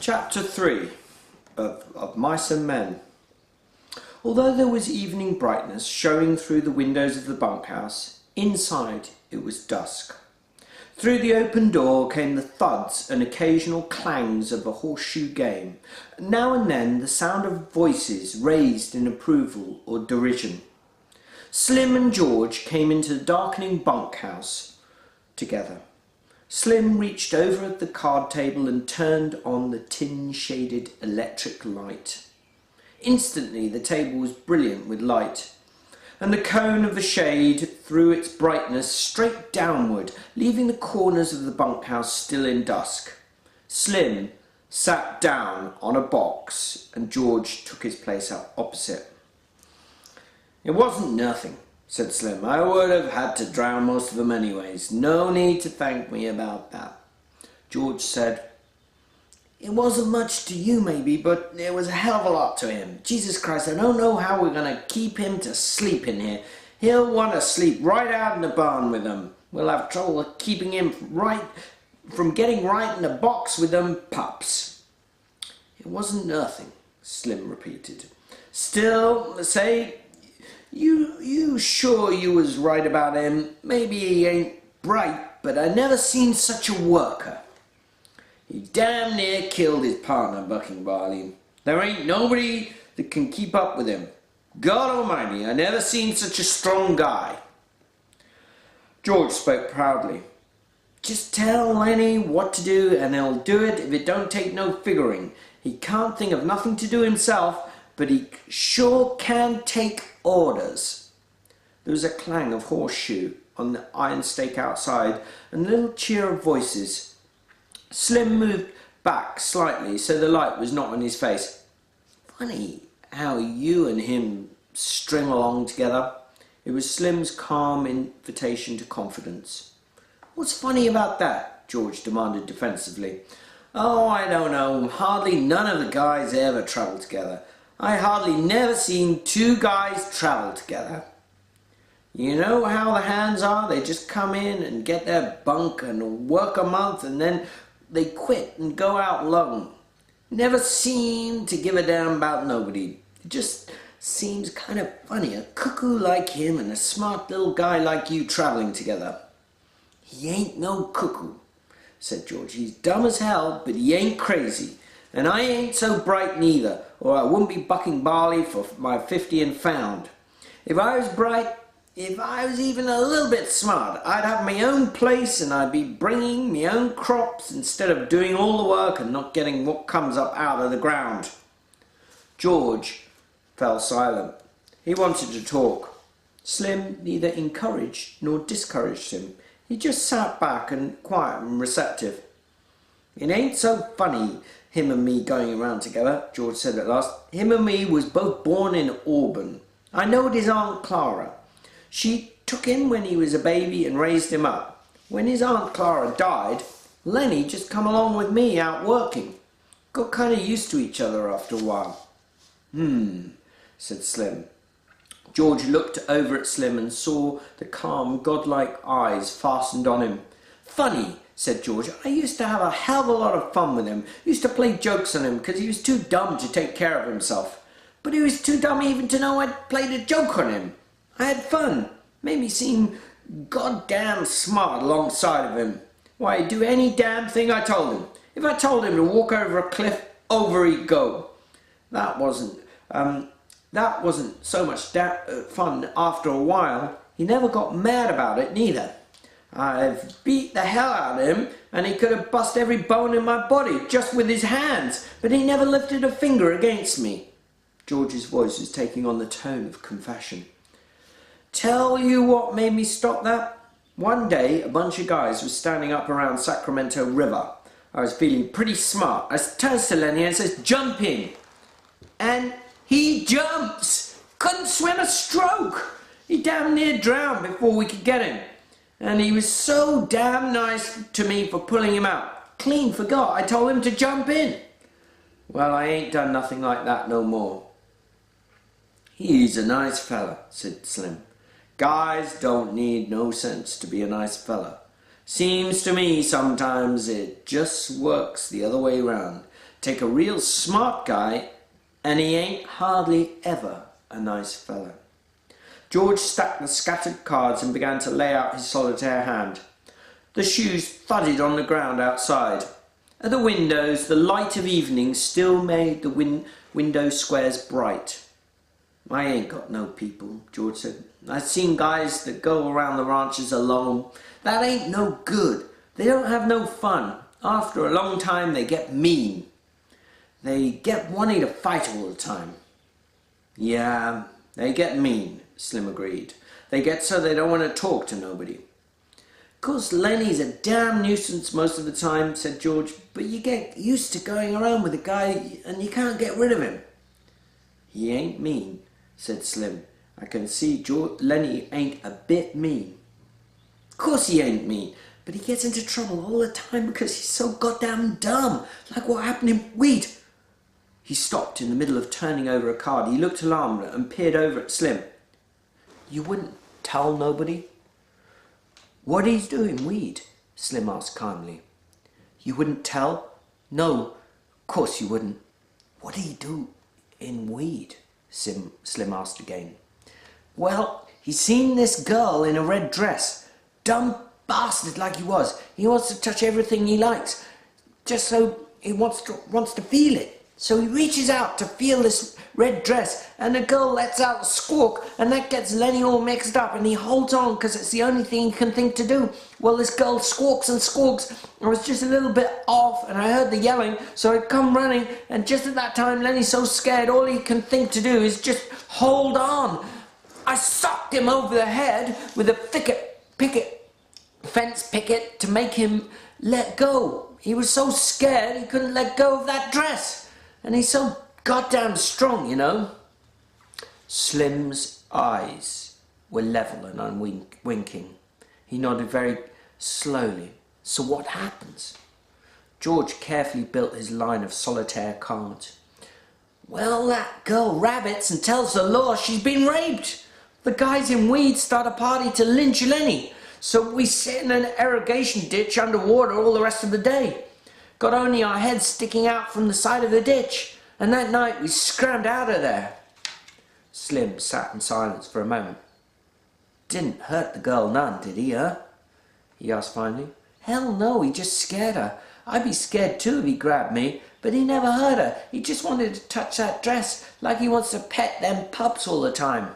Chapter 3 of Mice and Men. Although there was evening brightness showing through the windows of the bunkhouse, inside it was dusk. Through the open door came the thuds and occasional clangs of a horseshoe game, and now and then the sound of voices raised in approval or derision. Slim and George came into the darkening bunkhouse together. Slim reached over at the card table and turned on the tin-shaded electric light. Instantly the table was brilliant with light, and the cone of the shade threw its brightness straight downward, leaving the corners of the bunkhouse still in dusk. Slim sat down on a box, and George took his place opposite. "It wasn't nothing," said Slim. "I would have had to drown most of them anyways. No need to thank me about that." George said, "It wasn't much to you maybe, but it was a hell of a lot to him. Jesus Christ, I don't know how we're going to keep him to sleep in here. He'll want to sleep right out in the barn with them. We'll have trouble keeping him from getting right in the box with them pups." "It wasn't nothing," Slim repeated. "Still, say, you sure you was right about him? Maybe he ain't bright, but I never seen such a worker. He damn near killed his partner, Bucking Barley. There ain't nobody that can keep up with him. God almighty, I never seen such a strong guy." George spoke proudly. "Just tell Lenny what to do and he'll do it if it don't take no figuring. He can't think of nothing to do himself, but he sure can take orders." There was a clang of horseshoe on the iron stake outside and a little cheer of voices. Slim moved back slightly so the light was not on his face. "Funny how you and him string along together." It was Slim's calm invitation to confidence. "What's funny about that?" George demanded defensively. "Oh, I don't know. Hardly none of the guys ever travel together. I hardly never seen two guys travel together. You know how the hands are? They just come in and get their bunk and work a month and then they quit and go out alone. Never seem to give a damn about nobody. It just seems kind of funny, a cuckoo like him and a smart little guy like you traveling together." "He ain't no cuckoo," said George. "He's dumb as hell, but he ain't crazy. And I ain't so bright neither, or I wouldn't be bucking barley for my 50 and found. If I was bright, if I was even a little bit smart, I'd have my own place and I'd be bringing my own crops instead of doing all the work and not getting what comes up out of the ground." George fell silent. He wanted to talk. Slim neither encouraged nor discouraged him. He just sat back and quiet and receptive. "It ain't so funny, him and me going around together," George said at last. "Him and me was both born in Auburn. I knowed his Aunt Clara. She took him when he was a baby and raised him up. When his Aunt Clara died, Lenny just come along with me out working. Got kind of used to each other after a while." Said Slim. George looked over at Slim and saw the calm, godlike eyes fastened on him. "Funny," said George. "I used to have a hell of a lot of fun with him. Used to play jokes on him because he was too dumb to take care of himself. But he was too dumb even to know I'd played a joke on him. I had fun. Made me seem goddamn smart alongside of him. Why, he'd do any damn thing I told him. If I told him to walk over a cliff, over he'd go. That wasn't so much fun after a while. He never got mad about it neither. I've beat the hell out of him, and he could have bust every bone in my body just with his hands, but he never lifted a finger against me." George's voice was taking on the tone of confession. "Tell you what made me stop that? One day a bunch of guys was standing up around Sacramento River. I was feeling pretty smart. I turns to Lenny and says, 'Jump in.' And he jumps. Couldn't swim a stroke. He damn near drowned before we could get him. And he was so damn nice to me for pulling him out. Clean forgot I told him to jump in." "Well, I ain't done nothing like that no more." "He's a nice fella," said Slim. "Guys don't need no sense to be a nice fella. Seems to me sometimes it just works the other way round. Take a real smart guy, and he ain't hardly ever a nice fellow. George stacked the scattered cards and began to lay out his solitaire hand. The shoes thudded on the ground outside. At the windows, the light of evening still made the window squares bright. I ain't got no people, George said. I've seen guys that go around the ranches alone. That ain't no good. They don't have no fun. After a long time, they get mean. They get wanting to fight all the time. Yeah, they get mean, Slim agreed. They get so they don't want to talk to nobody. Of course, Lenny's a damn nuisance most of the time, said George, but you get used to going around with a guy and you can't get rid of him. He ain't mean, said Slim. I can see Lenny ain't a bit mean. Of course he ain't mean, but he gets into trouble all the time because he's so goddamn dumb, like what happened in Weed. He stopped in the middle of turning over a card. He looked alarmed and peered over at Slim. You wouldn't tell nobody? What he's doing, Weed? Slim asked calmly. You wouldn't tell? No, of course you wouldn't. What did he do in Weed? Slim asked again. Well, he's seen this girl in a red dress. Dumb bastard like he was. He wants to touch everything he likes, just so he wants to feel it. So he reaches out to feel this red dress, and the girl lets out a squawk, and that gets Lenny all mixed up, and he holds on because it's the only thing he can think to do. Well, this girl squawks and squawks. I was just a little bit off, and I heard the yelling, so I come running, and just at that time, Lenny's so scared, all he can think to do is just hold on. I socked him over the head with a fence picket to make him let go. He was so scared he couldn't let go of that dress. And he's so goddamn strong, you know. Slim's eyes were level and unwinking. He nodded very slowly. So what happens? George carefully built his line of solitaire cards. Well, that girl rabbits and tells the law she's been raped. The guys in Weed start a party to lynch Lenny. So we sit in an irrigation ditch underwater all the rest of the day. Got only our heads sticking out from the side of the ditch, and that night we scrammed out of there. Slim sat in silence for a moment. Didn't hurt the girl none, did he, huh? He asked finally. Hell no, he just scared her. I'd be scared too if he grabbed me, but he never hurt her. He just wanted to touch that dress like he wants to pet them pups all the time.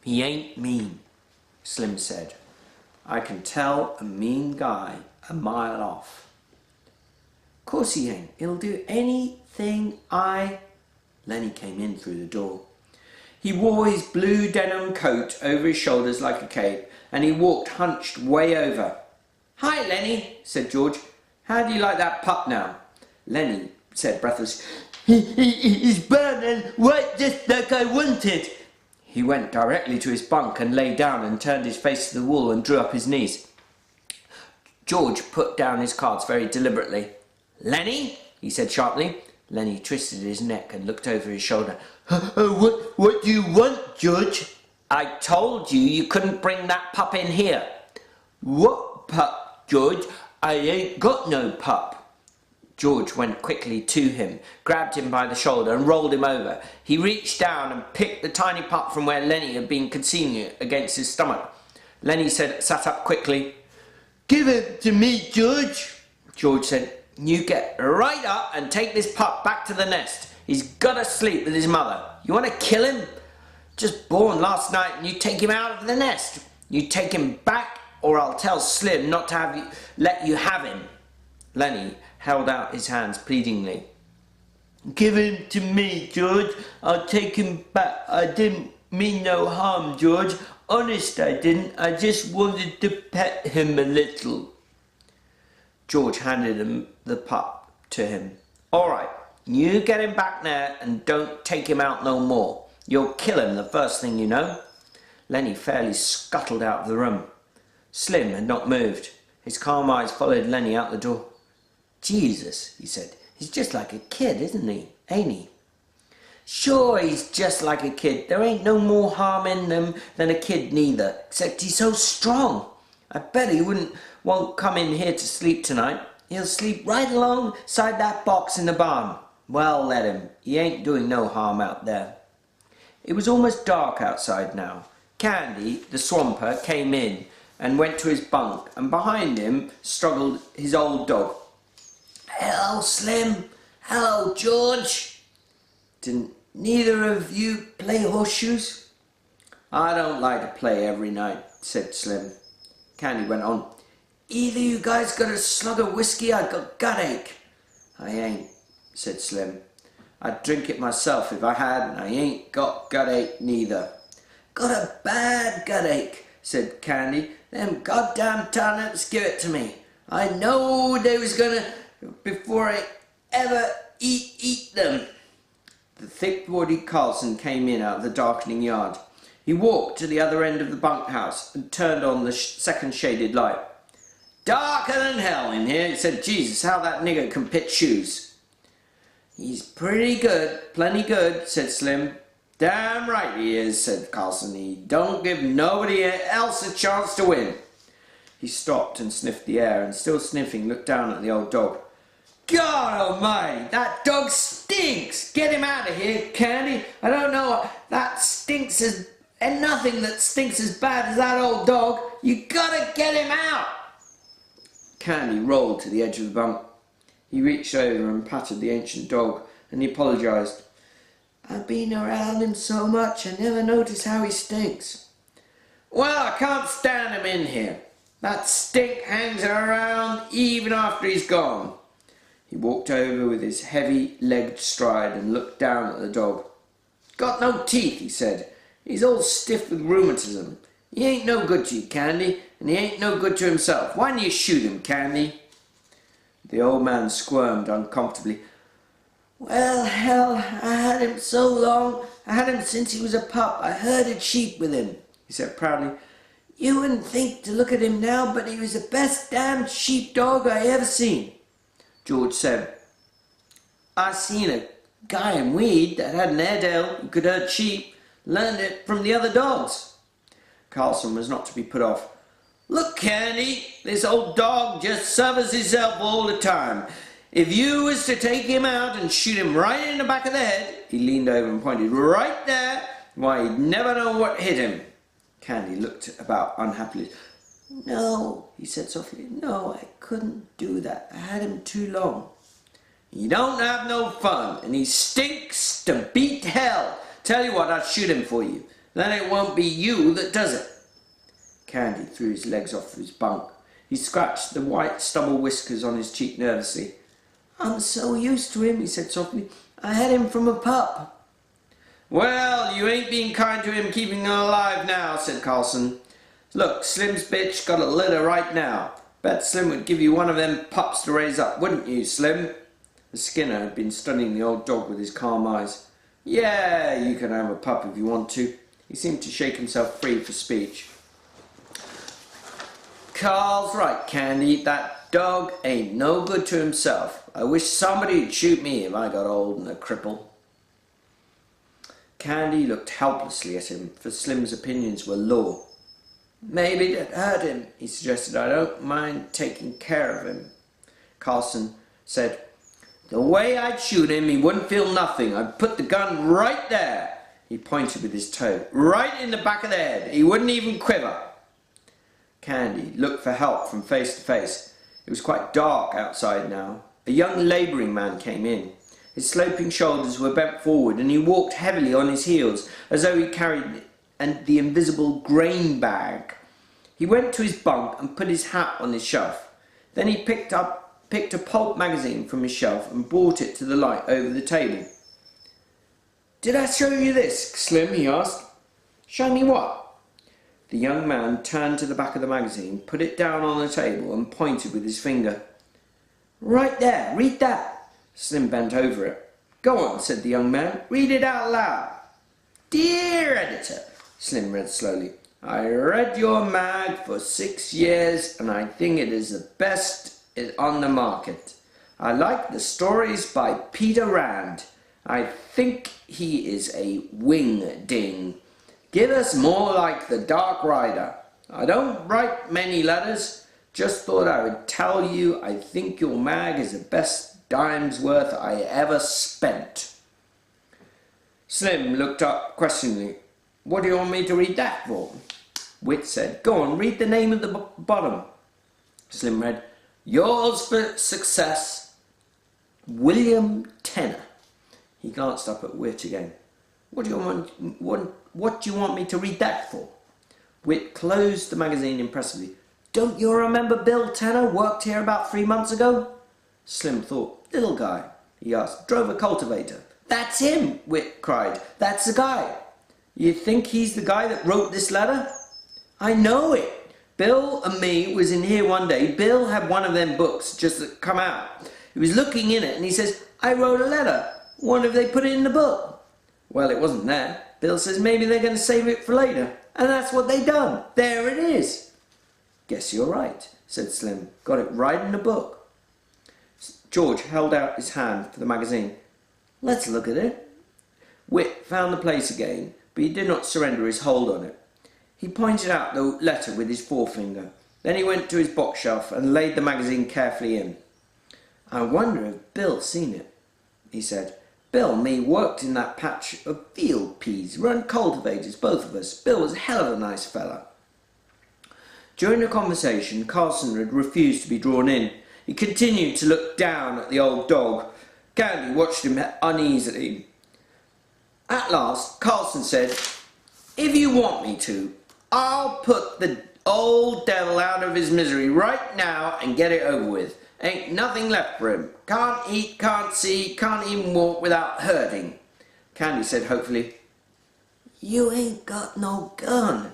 He ain't mean, Slim said. I can tell a mean guy a mile off. Of course he ain't. He'll do anything Lenny came in through the door. He wore his blue denim coat over his shoulders like a cape, and he walked hunched way over. Hi, Lenny, said George. How do you like that pup now? Lenny said breathless, He's brown and white just like I wanted. He went directly to his bunk and lay down and turned his face to the wall and drew up his knees. George put down his cards very deliberately. Lenny, he said sharply. Lenny twisted his neck and looked over his shoulder. What do you want, George? I told you you couldn't bring that pup in here. What pup, George? I ain't got no pup. George went quickly to him, grabbed him by the shoulder and rolled him over. He reached down and picked the tiny pup from where Lenny had been concealing it against his stomach. Lenny sat up quickly. Give it to me, George. George said, You get right up and take this pup back to the nest. He's got to sleep with his mother. You want to kill him? Just born last night and you take him out of the nest. You take him back or I'll tell Slim not to let you have him. Lenny held out his hands pleadingly. Give him to me, George. I'll take him back. I didn't mean no harm, George. Honest, I didn't. I just wanted to pet him a little. George handed the pup to him. All right, you get him back there and don't take him out no more. You'll kill him the first thing you know. Lenny fairly scuttled out of the room. Slim had not moved. His calm eyes followed Lenny out the door. Jesus, he said, he's just like a kid, isn't he? Ain't he? Sure, he's just like a kid. There ain't no more harm in him than a kid neither, except he's so strong. I bet he won't come in here to sleep tonight. He'll sleep right alongside that box in the barn. Well, let him. He ain't doing no harm out there. It was almost dark outside now. Candy, the swamper, came in and went to his bunk, and behind him struggled his old dog. Hello, Slim. Hello, George. Didn't neither of you play horseshoes? I don't like to play every night, said Slim. Candy went on. Either you guys got a slug of whiskey, I got gut-ache. I ain't, said Slim. I'd drink it myself if I had, and I ain't got gut-ache neither. Got a bad gut-ache, said Candy. Them goddamn turnips give it to me. I knowed they was gonna before I ever eat them. The thick-bodied Carlson came in out of the darkening yard. He walked to the other end of the bunkhouse and turned on the second shaded light. Darker than hell in here, he said. Jesus, how that nigger can pitch shoes. He's pretty good, plenty good, said Slim. Damn right he is, said Carlson. He don't give nobody else a chance to win. He stopped and sniffed the air, and still sniffing, looked down at the old dog. God almighty, that dog stinks! Get him out of here, Candy. I don't know, that stinks as... and nothing that stinks as bad as that old dog. You gotta get him out! Candy rolled to the edge of the bunk. He reached over and patted the ancient dog, and he apologised. I've been around him so much, I never notice how he stinks. Well, I can't stand him in here. That stink hangs around even after he's gone. He walked over with his heavy-legged stride and looked down at the dog. Got no teeth, he said. He's all stiff with rheumatism. He ain't no good to you, Candy, and he ain't no good to himself. Why don't you shoot him, Candy? The old man squirmed uncomfortably. Well, hell, I had him so long. I had him since he was a pup. I herded sheep with him, he said proudly. You wouldn't think to look at him now, but he was the best damned sheepdog I ever seen. George said, I seen a guy in Weed that had an Airedale who could herd sheep. Learned it from the other dogs. Carlson was not to be put off. Look, Candy, this old dog just suffers himself all the time. If you was to take him out and shoot him right in the back of the head, he leaned over and pointed right there, why, he'd never know what hit him. Candy looked about unhappily. No, he said softly, no, I couldn't do that. I had him too long. You don't have no fun, and he stinks to beat hell. Tell you what, I'll shoot him for you. Then it won't be you that does it. Candy threw his legs off his bunk. He scratched the white stubble whiskers on his cheek nervously. I'm so used to him, he said softly. I had him from a pup. Well, you ain't been kind to him keeping him alive now, said Carlson. Look, Slim's bitch got a litter right now. Bet Slim would give you one of them pups to raise up, wouldn't you, Slim? The Skinner had been studying the old dog with his calm eyes. Yeah, you can have a pup if you want to. He seemed to shake himself free for speech. Carl's right, Candy. That dog ain't no good to himself. I wish somebody'd shoot me if I got old and a cripple. Candy looked helplessly at him, for Slim's opinions were law. Maybe it'd hurt him, he suggested. I don't mind taking care of him. Carlson said, the way I'd shoot him, he wouldn't feel nothing. I'd put the gun right there. He pointed with his toe. Right in the back of the head. He wouldn't even quiver. Candy looked for help from face to face. It was quite dark outside now. A young labouring man came in. His sloping shoulders were bent forward, and he walked heavily on his heels, as though he carried the invisible grain bag. He went to his bunk and put his hat on his shelf. Then he picked a pulp magazine from his shelf and brought it to the light over the table. Did I show you this, Slim? He asked. Show me what? The young man turned to the back of the magazine, put it down on the table and pointed with his finger. Right there, read that. Slim bent over it. Go on, said the young man. Read it out loud. Dear editor, Slim read slowly. I read your mag for 6 years and I think it is the best on the market. I like the stories by Peter Rand. I think he is a wing-ding. Give us more like the Dark Rider. I don't write many letters, Just thought I would tell you I think your mag is the best dime's worth I ever spent. Slim looked up questioningly. What do you want me to read that for? Wit said, go on, read the name at the bottom. Slim read, yours for success, William Tenner. He glanced up at Wit again. What do you want me to read that for? Wit closed the magazine impressively. Don't you remember Bill Tenner worked here about 3 months ago? Slim thought. Little guy, he asked. Drove a cultivator. That's him, Wit cried. That's the guy. You think he's the guy that wrote this letter? I know it. Bill and me was in here one day. Bill had one of them books just that come out. He was looking in it and he says, I wrote a letter. Wonder if they put it in the book. Well, it wasn't there. Bill says maybe they're going to save it for later. And that's what they done. There it is. Guess you're right, said Slim. Got it right in the book. George held out his hand for the magazine. Let's look at it. Wit found the place again, but he did not surrender his hold on it. He pointed out the letter with his forefinger. Then he went to his box shelf and laid the magazine carefully in. I wonder if Bill's seen it, he said. Bill and me worked in that patch of field peas, run cultivators, both of us. Bill was a hell of a nice fella. During the conversation, Carlson had refused to be drawn in. He continued to look down at the old dog. Candy watched him uneasily. At last, Carlson said, if you want me to, I'll put the old devil out of his misery right now and get it over with. Ain't nothing left for him. Can't eat, can't see, can't even walk without hurting. Candy said hopefully, you ain't got no gun.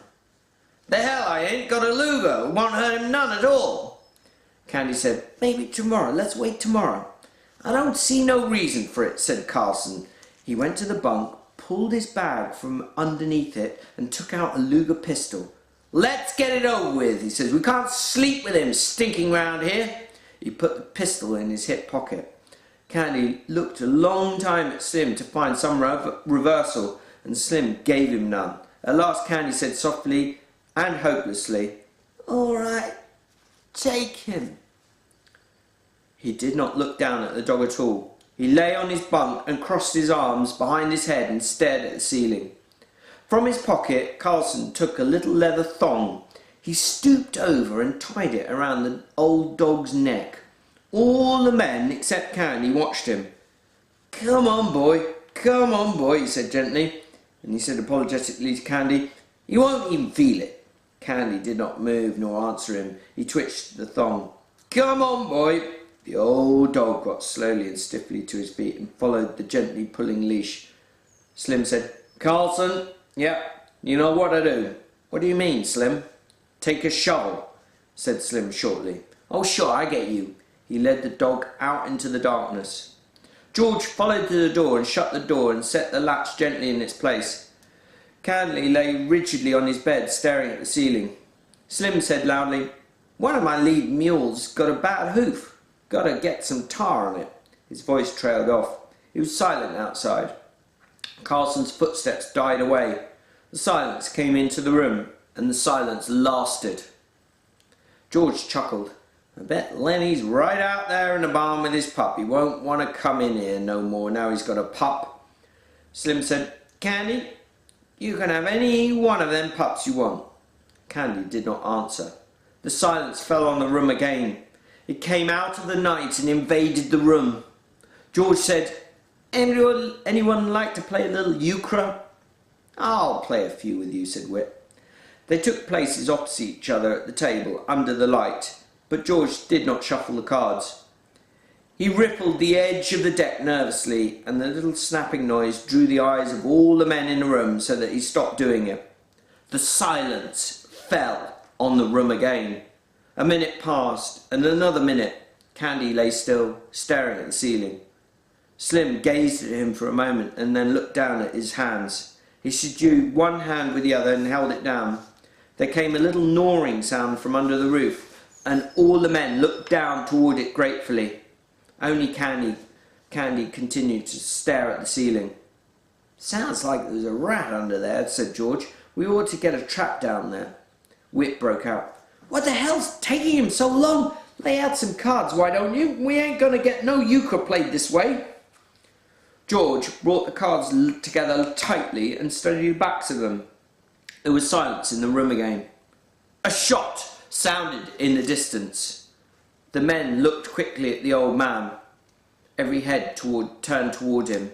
The hell I ain't got a Luger. Won't hurt him none at all. Candy said, maybe tomorrow. Let's wait tomorrow. I don't see no reason for it, said Carlson. He went to the bunk, pulled his bag from underneath it and took out a Luger pistol. Let's get it over with, he says. We can't sleep with him stinking round here. He put the pistol in his hip pocket. Candy looked a long time at Slim to find some reversal, and Slim gave him none. At last Candy said softly and hopelessly, all right, take him. He did not look down at the dog at all. He lay on his bunk and crossed his arms behind his head and stared at the ceiling. From his pocket, Carlson took a little leather thong. He stooped over and tied it around the old dog's neck. All the men, except Candy, watched him. Come on, boy, he said gently. And he said apologetically to Candy, you won't even feel it. Candy did not move nor answer him. He twitched the thong. Come on, boy. The old dog got slowly and stiffly to his feet and followed the gently pulling leash. Slim said, Carlson, yep, you know what to do. What do you mean, Slim? Take a shovel, said Slim shortly. Oh, sure, I get you. He led the dog out into the darkness. George followed to the door and shut the door and set the latch gently in its place. Candy lay rigidly on his bed, staring at the ceiling. Slim said loudly, one of my lead mules got a bad hoof. Gotta get some tar on it. His voice trailed off. It was silent outside. Carlson's footsteps died away. The silence came into the room, and the silence lasted. George chuckled. I bet Lenny's right out there in the barn with his pup. He won't want to come in here no more now he's got a pup. Slim said, Candy, you can have any one of them pups you want. Candy did not answer. The silence fell on the room again. It came out of the night and invaded the room. George said, anyone like to play a little euchre? I'll play a few with you, said Wit. They took places opposite each other at the table under the light, but George did not shuffle the cards. He rippled the edge of the deck nervously, and the little snapping noise drew the eyes of all the men in the room so that he stopped doing it. The silence fell on the room again. A minute passed, and another minute. Candy lay still, staring at the ceiling. Slim gazed at him for a moment and then looked down at his hands. He subdued one hand with the other and held it down. There came a little gnawing sound from under the roof, and all the men looked down toward it gratefully. Only Candy continued to stare at the ceiling. Sounds like there's a rat under there, said George. We ought to get a trap down there. Wit broke out. What the hell's taking him so long? Lay out some cards, why don't you? We ain't gonna get no euchre played this way. George brought the cards together tightly and studied the backs of them. There was silence in the room again. A shot sounded in the distance. The men looked quickly at the old man. Every head turned toward him.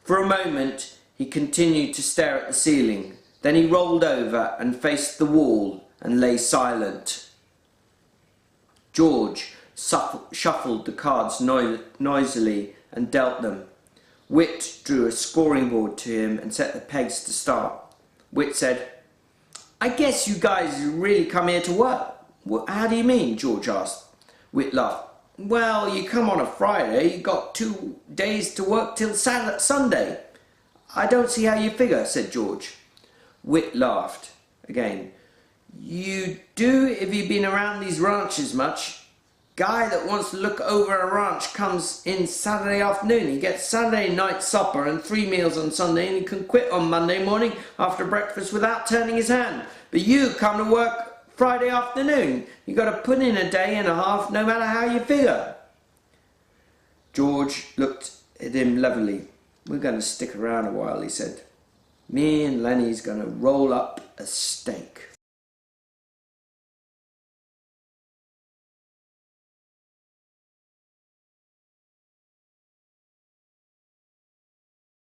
For a moment he continued to stare at the ceiling. Then he rolled over and faced the wall and lay silent. George shuffled the cards noisily and dealt them. Whit drew a scoring board to him and set the pegs to start. Whit said, "I guess you guys really come here to work." "How do you mean?" George asked. Whit laughed. "Well, you come on a Friday, you got 2 days to work till Sunday." "I don't see how you figure," said George. Whit laughed again. "You do if you've been around these ranches much. Guy that wants to look over a ranch comes in Saturday afternoon. He gets Saturday night supper and 3 meals on Sunday, and he can quit on Monday morning after breakfast without turning his hand. But you come to work Friday afternoon. You got to put in a day and a half no matter how you figure." George looked at him levelly. "We're going to stick around a while," he said. "Me and Lenny's going to roll up a steak."